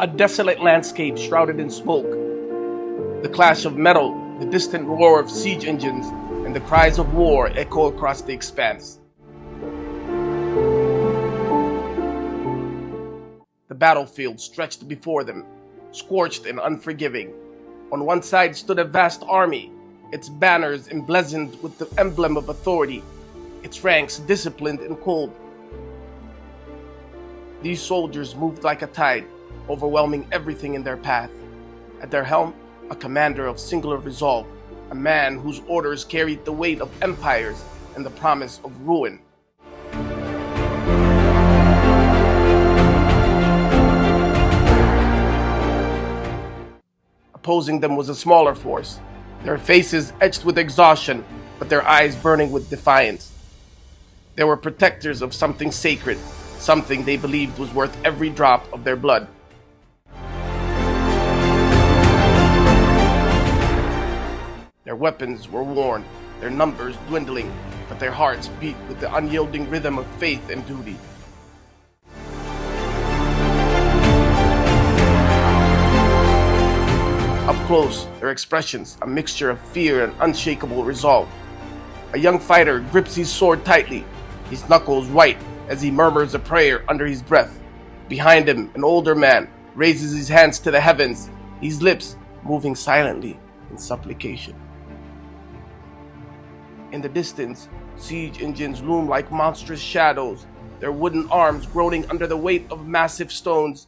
A desolate landscape shrouded in smoke. The clash of metal, the distant roar of siege engines, and the cries of war echo across the expanse. The battlefield stretched before them, scorched and unforgiving. On one side stood a vast army, its banners emblazoned with the emblem of authority, its ranks disciplined and cold. These soldiers moved like a tide, overwhelming everything in their path. At their helm, a commander of singular resolve, a man whose orders carried the weight of empires and the promise of ruin. Opposing them was a smaller force, their faces etched with exhaustion, but their eyes burning with defiance. They were protectors of something sacred, something they believed was worth every drop of their blood. Their weapons were worn, their numbers dwindling, but their hearts beat with the unyielding rhythm of faith and duty. Up close, their expressions, a mixture of fear and unshakable resolve. A young fighter grips his sword tightly, his knuckles white as he murmurs a prayer under his breath. Behind him, an older man raises his hands to the heavens, his lips moving silently in supplication. In the distance, siege engines loom like monstrous shadows, their wooden arms groaning under the weight of massive stones.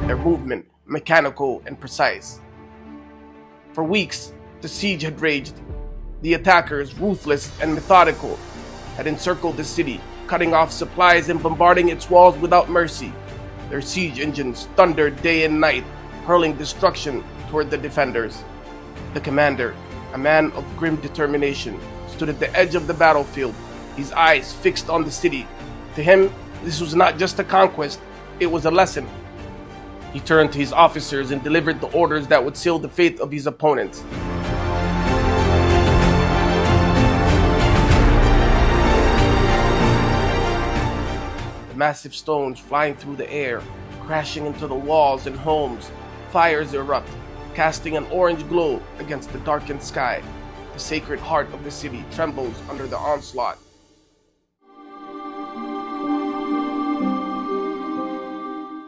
Their movement mechanical and precise. For weeks, the siege had raged. The attackers, ruthless and methodical, had encircled the city, cutting off supplies and bombarding its walls without mercy. Their siege engines thundered day and night, hurling destruction toward the defenders. The commander, a man of grim determination, stood at the edge of the battlefield, his eyes fixed on the city. To him, this was not just a conquest, it was a lesson. He turned to his officers and delivered the orders that would seal the fate of his opponents. The massive stones flying through the air, crashing into the walls and homes. Fires erupt, casting an orange glow against the darkened sky. The sacred heart of the city trembles under the onslaught.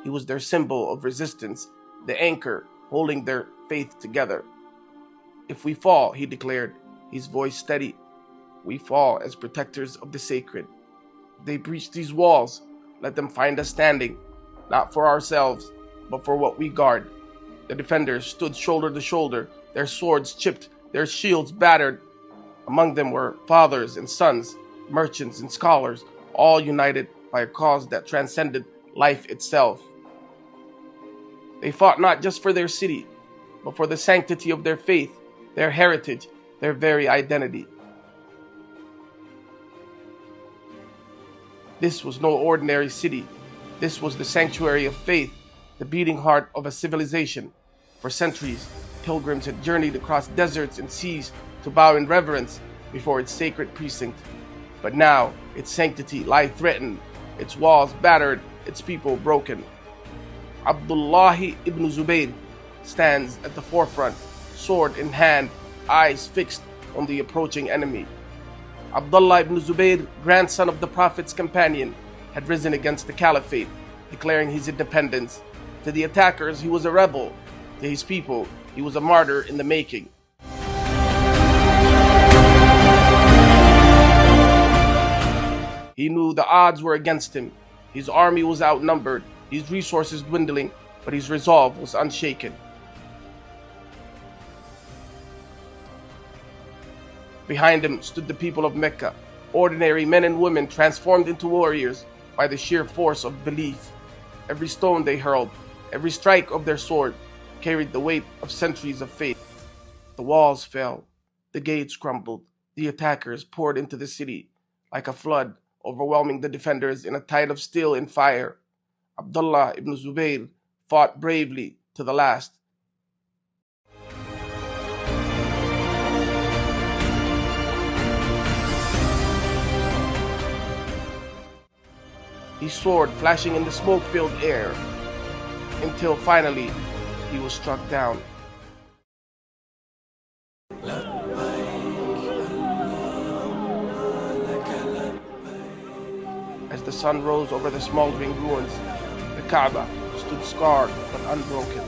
He was their symbol of resistance, the anchor holding their faith together. If we fall, he declared, his voice steady, we fall as protectors of the sacred. If they breach these walls, let them find us standing, not for ourselves, but for what we guard. The defenders stood shoulder to shoulder, their swords chipped, their shields battered. Among them were fathers and sons, merchants and scholars, all united by a cause that transcended life itself. They fought not just for their city, but for the sanctity of their faith, their heritage, their very identity. This was no ordinary city. This was the sanctuary of faith, the beating heart of a civilization. For centuries, pilgrims had journeyed across deserts and seas to bow in reverence before its sacred precinct. But now, its sanctity lies threatened, its walls battered, its people broken. Abdullah ibn Zubayr stands at the forefront, sword in hand, eyes fixed on the approaching enemy. Abdullah ibn Zubayr, grandson of the Prophet's companion, had risen against the Caliphate, declaring his independence. To the attackers, he was a rebel. To his people, he was a martyr in the making. He knew the odds were against him. His army was outnumbered, his resources dwindling, but his resolve was unshaken. Behind him stood the people of Mecca, ordinary men and women transformed into warriors by the sheer force of belief. Every stone they hurled, every strike of their sword, carried the weight of centuries of faith. The walls fell, the gates crumbled, the attackers poured into the city like a flood, overwhelming the defenders in a tide of steel and fire. Abdullah ibn Zubayr fought bravely to the last. He soared, flashing in the smoke-filled air, until finally he was struck down. As the sun rose over the smoldering ruins, the Kaaba stood scarred but unbroken.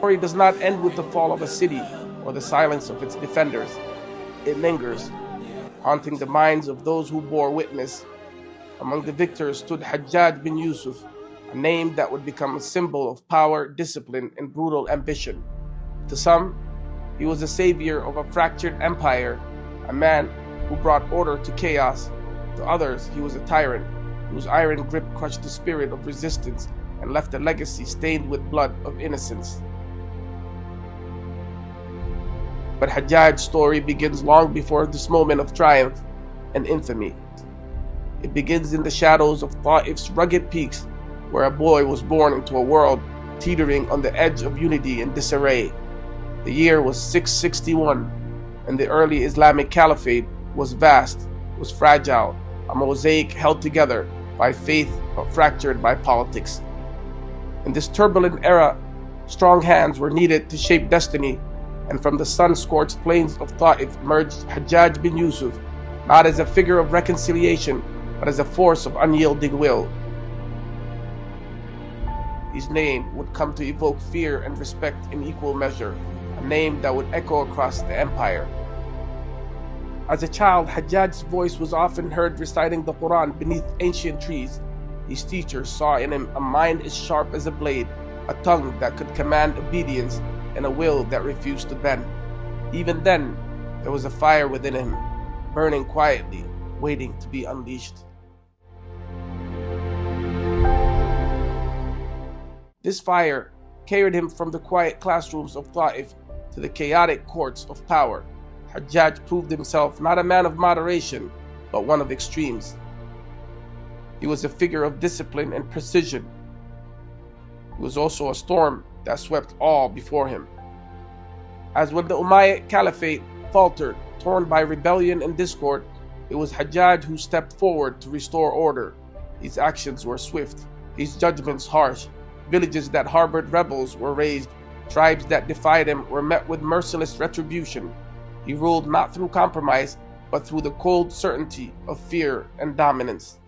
The story does not end with the fall of a city or the silence of its defenders. It lingers, haunting the minds of those who bore witness. Among the victors stood Hajjaj bin Yusuf, a name that would become a symbol of power, discipline, and brutal ambition. To some, he was a savior of a fractured empire, a man who brought order to chaos. To others, he was a tyrant whose iron grip crushed the spirit of resistance and left a legacy stained with blood of innocence. But Hajjaj's story begins long before this moment of triumph and infamy. It begins in the shadows of Ta'if's rugged peaks, where a boy was born into a world teetering on the edge of unity and disarray. The year was 661, and the early Islamic Caliphate was vast, was fragile, a mosaic held together by faith but fractured by politics. In this turbulent era, strong hands were needed to shape destiny, and from the sun-scorched plains of Ta'if emerged Hajjaj bin Yusuf, not as a figure of reconciliation, but as a force of unyielding will. His name would come to evoke fear and respect in equal measure, a name that would echo across the empire. As a child, Hajjaj's voice was often heard reciting the Quran beneath ancient trees. His teachers saw in him a mind as sharp as a blade, a tongue that could command obedience, and a will that refused to bend. Even then, there was a fire within him, burning quietly, waiting to be unleashed. This fire carried him from the quiet classrooms of Ta'if to the chaotic courts of power. Hajjaj proved himself not a man of moderation, but one of extremes. He was a figure of discipline and precision. He was also a storm that swept all before him. As when the Umayyad Caliphate faltered, torn by rebellion and discord, it was Hajjaj who stepped forward to restore order. His actions were swift, his judgments harsh. Villages that harbored rebels were razed, tribes that defied him were met with merciless retribution. He ruled not through compromise, but through the cold certainty of fear and dominance.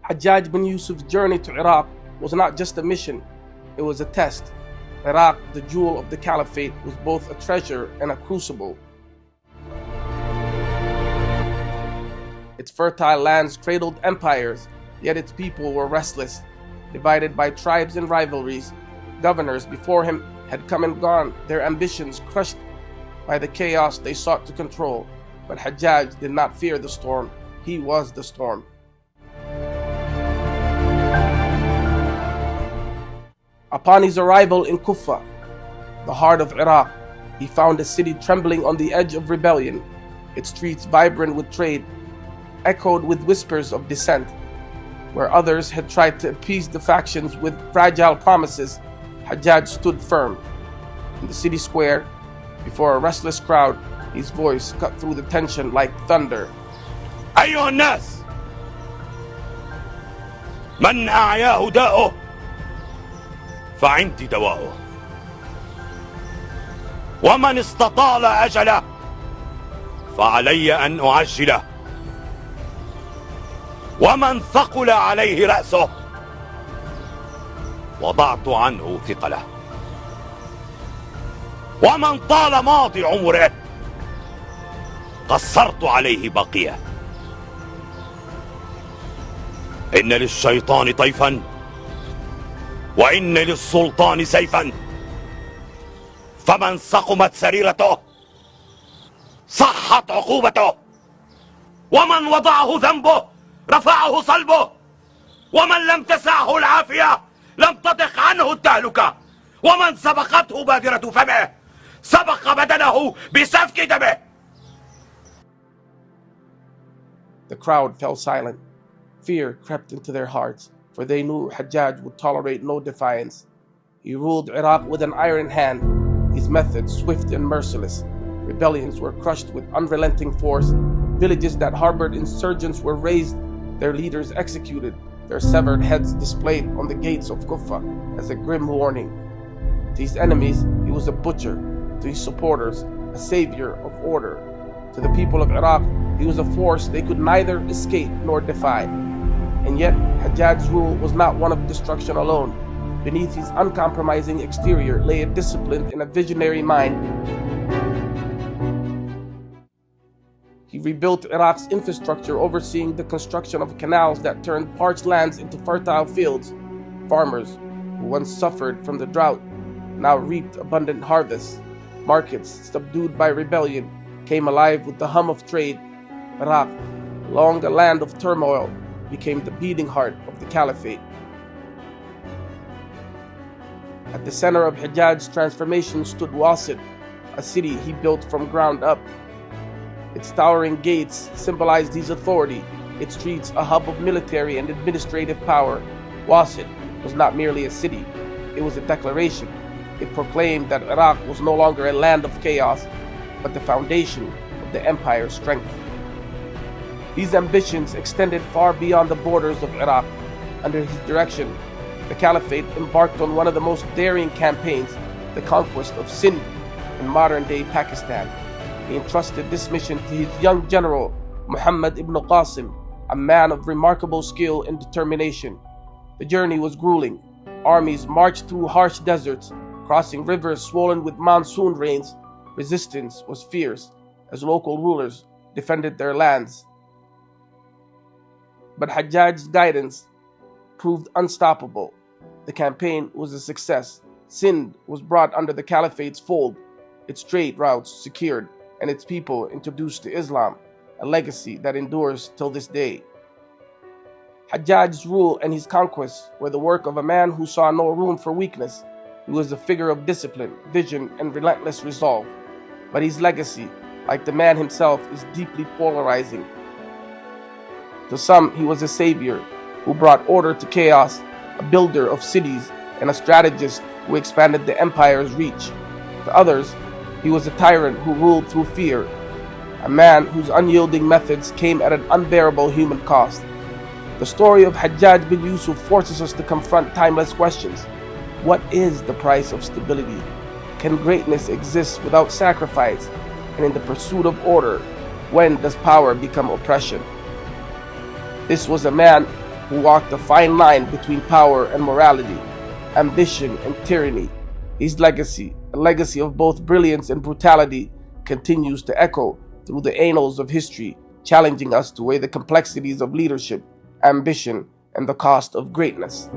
Hajjaj bin Yusuf's journey to Iraq was not just a mission, it was a test. Iraq, the jewel of the Caliphate, was both a treasure and a crucible. Its fertile lands cradled empires, yet its people were restless, divided by tribes and rivalries. Governors before him had come and gone, their ambitions crushed by the chaos they sought to control. But Hajjaj did not fear the storm, he was the storm. Upon his arrival in Kufa, the heart of Iraq, he found a city trembling on the edge of rebellion, its streets vibrant with trade, echoed with whispers of dissent. Where others had tried to appease the factions with fragile promises, Hajjaj stood firm. In the city square, before a restless crowd, his voice cut through the tension like thunder. أيها الناس، من أعياه داؤه فعندي دواؤه، ومن استطال أجله فعلي أن أعجله، ومن ثقل عليه رأسه وضعت عنه ثقله، ومن طال ماضي عمره قصرت عليه بقيه. إن للشيطان طيفا وإن للسلطان سيفا، فمن سقمت سريرته صحت عقوبته، ومن وضعه ذنبه رفعه صلبه، ومن لم تسعه العافية لم تضق عنه التهلكة، ومن سبقته بادرة فمه سبق بدنه بسفك دمه. The crowd fell silent. Fear crept into their hearts, for they knew Hajjaj would tolerate no defiance. He ruled Iraq with an iron hand, his methods swift and merciless. Rebellions were crushed with unrelenting force. Villages that harbored insurgents were razed, their leaders executed, their severed heads displayed on the gates of Kufa as a grim warning. To his enemies, he was a butcher. To his supporters, a savior of order. To the people of Iraq, he was a force they could neither escape nor defy. And yet, Hajjaj's rule was not one of destruction alone. Beneath his uncompromising exterior lay a disciplined and a visionary mind. He rebuilt Iraq's infrastructure, overseeing the construction of canals that turned parched lands into fertile fields. Farmers, who once suffered from the drought, now reaped abundant harvests. Markets, subdued by rebellion, came alive with the hum of trade. Iraq, long a land of turmoil, became the beating heart of the Caliphate. At the center of Hajjaj's transformation stood Wasit, a city he built from ground up. Its towering gates symbolized his authority, its streets a hub of military and administrative power. Wasit was not merely a city, it was a declaration. It proclaimed that Iraq was no longer a land of chaos, but the foundation of the empire's strength. These ambitions extended far beyond the borders of Iraq. Under his direction, the Caliphate embarked on one of the most daring campaigns, the conquest of Sindh in modern-day Pakistan. He entrusted this mission to his young general, Muhammad ibn Qasim, a man of remarkable skill and determination. The journey was grueling. Armies marched through harsh deserts, crossing rivers swollen with monsoon rains. Resistance was fierce as local rulers defended their lands. But Hajjaj's guidance proved unstoppable. The campaign was a success. Sindh was brought under the Caliphate's fold, its trade routes secured, and its people introduced to Islam, a legacy that endures till this day. Hajjaj's rule and his conquests were the work of a man who saw no room for weakness. He was a figure of discipline, vision, and relentless resolve. But his legacy, like the man himself, is deeply polarizing. To some, he was a savior who brought order to chaos, a builder of cities, and a strategist who expanded the empire's reach. To others, he was a tyrant who ruled through fear, a man whose unyielding methods came at an unbearable human cost. The story of Hajjaj bin Yusuf forces us to confront timeless questions. What is the price of stability? Can greatness exist without sacrifice? And in the pursuit of order, when does power become oppression? This was a man who walked a fine line between power and morality, ambition and tyranny. His legacy, a legacy of both brilliance and brutality, continues to echo through the annals of history, challenging us to weigh the complexities of leadership, ambition, and the cost of greatness.